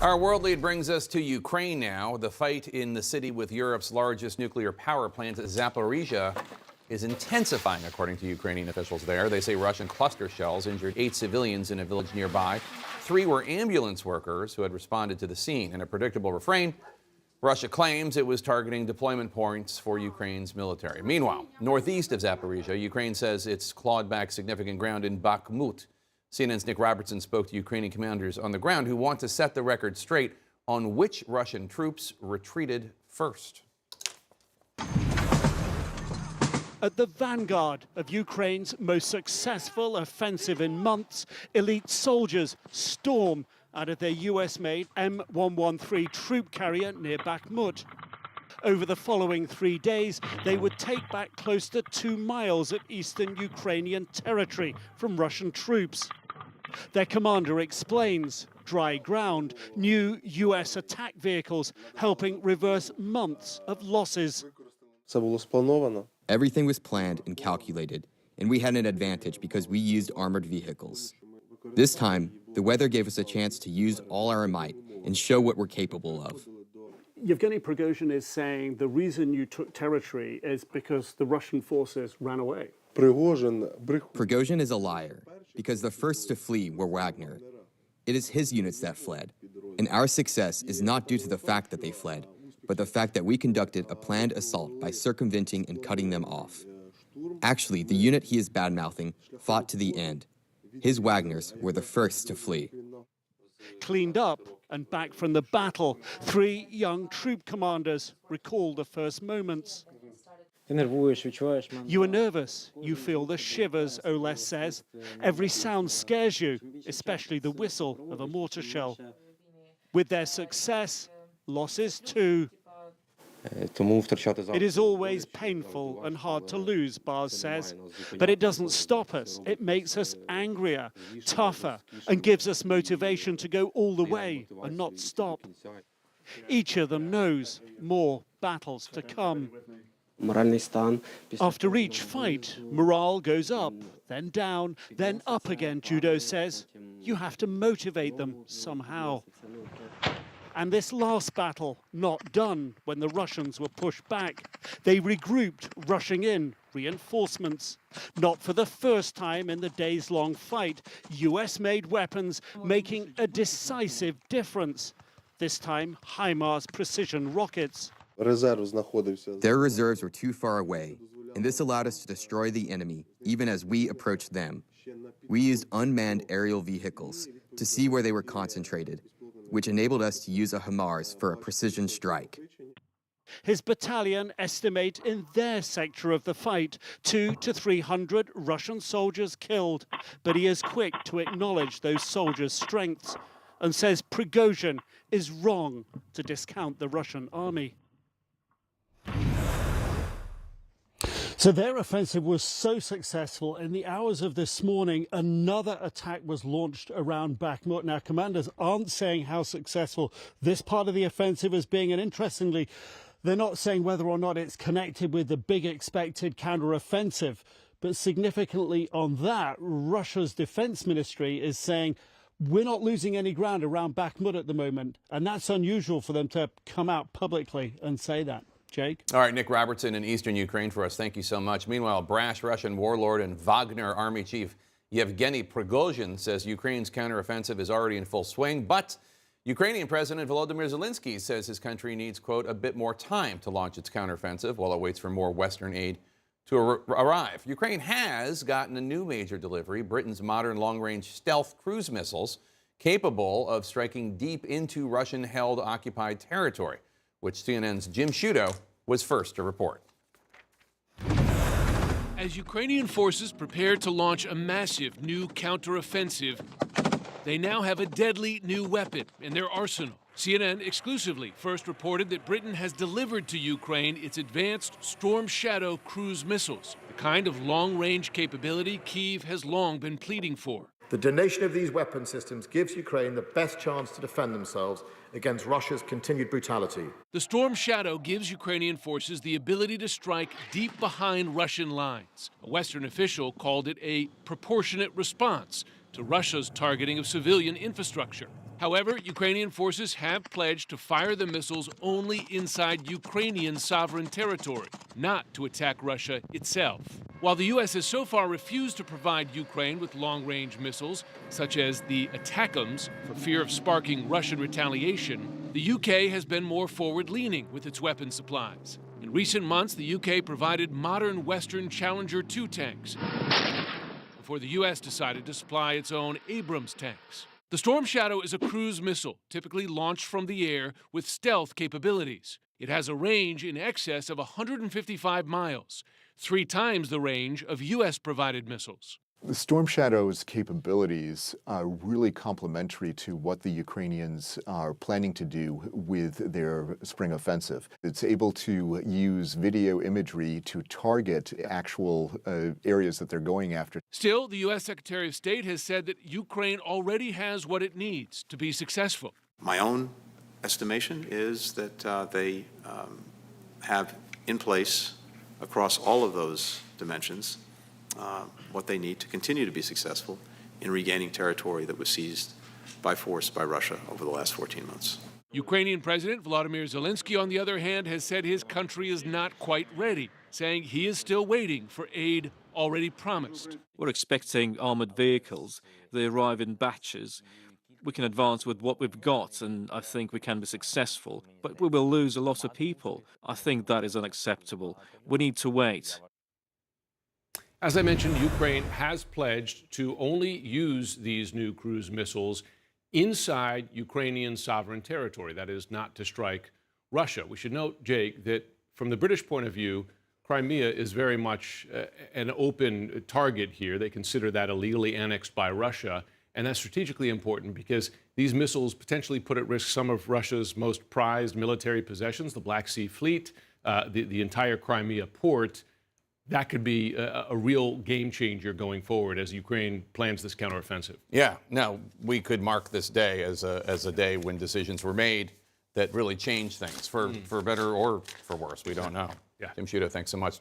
Our world lead brings us to Ukraine now. The fight in the city with Europe's largest nuclear power plant, Zaporizhzhia, is intensifying, according to Ukrainian officials there. They say Russian cluster shells injured 8 civilians in a village nearby. 3 were ambulance workers who had responded to the scene. In a predictable refrain, Russia claims it was targeting deployment points for Ukraine's military. Meanwhile, northeast of Zaporizhzhia, Ukraine says it's clawed back significant ground in Bakhmut. CNN's Nick Robertson spoke to Ukrainian commanders on the ground who want to set the record straight on which Russian troops retreated first. At the vanguard of Ukraine's most successful offensive in months, elite soldiers storm out of their US-made M113 troop carrier near Bakhmut. Over the following 3 days, they would take back close to 2 miles of eastern Ukrainian territory from Russian troops. Their commander explains, dry ground, new US attack vehicles helping reverse months of losses. Everything was planned and calculated, and we had an advantage because we used armored vehicles. This time, the weather gave us a chance to use all our might and show what we're capable of. Yevgeny Prigozhin is saying the reason you took territory is because the Russian forces ran away. Prigozhin is a liar, because the first to flee were Wagner. It is his units that fled, and our success is not due to the fact that they fled, but the fact that we conducted a planned assault by circumventing and cutting them off. Actually, the unit he is bad-mouthing fought to the end. His Wagners were the first to flee. Cleaned up and back from the battle, 3 young troop commanders recall the first moments. You are nervous. You feel the shivers, Oles says. Every sound scares you, especially the whistle of a mortar shell. With their success, losses too. It is always painful and hard to lose, Baz says, but it doesn't stop us. It makes us angrier, tougher, and gives us motivation to go all the way and not stop. Each of them knows more battles to come. After each fight, morale goes up, then down, then up again, Judo says. You have to motivate them somehow. And this last battle, not done when the Russians were pushed back. They regrouped, rushing in reinforcements. Not for the first time in the days-long fight, US-made weapons making a decisive difference. This time, HIMARS precision rockets. Their reserves were too far away, and this allowed us to destroy the enemy, even as we approached them. We used unmanned aerial vehicles to see where they were concentrated, which enabled us to use a HIMARS for a precision strike. His battalion estimate in their sector of the fight 200 to 300 Russian soldiers killed, but he is quick to acknowledge those soldiers' strengths and says Prigozhin is wrong to discount the Russian army. So their offensive was so successful, in the hours of this morning, another attack was launched around Bakhmut. Now, commanders aren't saying how successful this part of the offensive is being, and interestingly, they're not saying whether or not it's connected with the big expected counteroffensive. But significantly on that, Russia's defense ministry is saying, we're not losing any ground around Bakhmut at the moment, and that's unusual for them to come out publicly and say that. Jake? All right, Nick Robertson in eastern Ukraine for us. Thank you so much. Meanwhile, brash Russian warlord and Wagner army chief Yevgeny Prigozhin says Ukraine's counteroffensive is already in full swing, but Ukrainian President Volodymyr Zelensky says his country needs, quote, a bit more time to launch its counteroffensive while it waits for more Western aid to arrive. Ukraine has gotten a new major delivery, Britain's modern long-range stealth cruise missiles, capable of striking deep into Russian-held occupied territory, which CNN's Jim Sciutto was first to report. As Ukrainian forces prepare to launch a massive new counteroffensive, they now have a deadly new weapon in their arsenal. CNN exclusively first reported that Britain has delivered to Ukraine its advanced Storm Shadow cruise missiles, the kind of long-range capability Kyiv has long been pleading for. The donation of these weapon systems gives Ukraine the best chance to defend themselves against Russia's continued brutality. The Storm Shadow gives Ukrainian forces the ability to strike deep behind Russian lines. A Western official called it a proportionate response to Russia's targeting of civilian infrastructure. However, Ukrainian forces have pledged to fire the missiles only inside Ukrainian sovereign territory, not to attack Russia itself. While the U.S. has so far refused to provide Ukraine with long-range missiles, such as the ATACMS, for fear of sparking Russian retaliation, the U.K. has been more forward-leaning with its weapon supplies. In recent months, the U.K. provided modern Western Challenger 2 tanks, before the U.S. decided to supply its own Abrams tanks. The Storm Shadow is a cruise missile, typically launched from the air with stealth capabilities. It has a range in excess of 155 miles, 3 times the range of U.S.-provided missiles. The Storm Shadow's capabilities are really complementary to what the Ukrainians are planning to do with their spring offensive. It's able to use video imagery to target actual areas that they're going after. Still, the U.S. Secretary of State has said that Ukraine already has what it needs to be successful. My own estimation is that they have in place, across all of those dimensions, what they need to continue to be successful in regaining territory that was seized by force by Russia over the last 14 months. Ukrainian President Volodymyr Zelensky, on the other hand, has said his country is not quite ready, saying he is still waiting for aid already promised. We're expecting armoured vehicles. They arrive in batches. We can advance with what we've got, and I think we can be successful. But we will lose a lot of people. I think that is unacceptable. We need to wait. As I mentioned, Ukraine has pledged to only use these new cruise missiles inside Ukrainian sovereign territory, that is, not to strike Russia. We should note, Jake, that from the British point of view, Crimea is very much an open target here. They consider that illegally annexed by Russia, and that's strategically important because these missiles potentially put at risk some of Russia's most prized military possessions, the Black Sea Fleet, the entire Crimea port. That could be a real game changer going forward as Ukraine plans this counteroffensive. Yeah, no, we could mark this day as a day when decisions were made that really changed things for better or for worse. We don't know. Yeah. Tim Sciutto, thanks so much.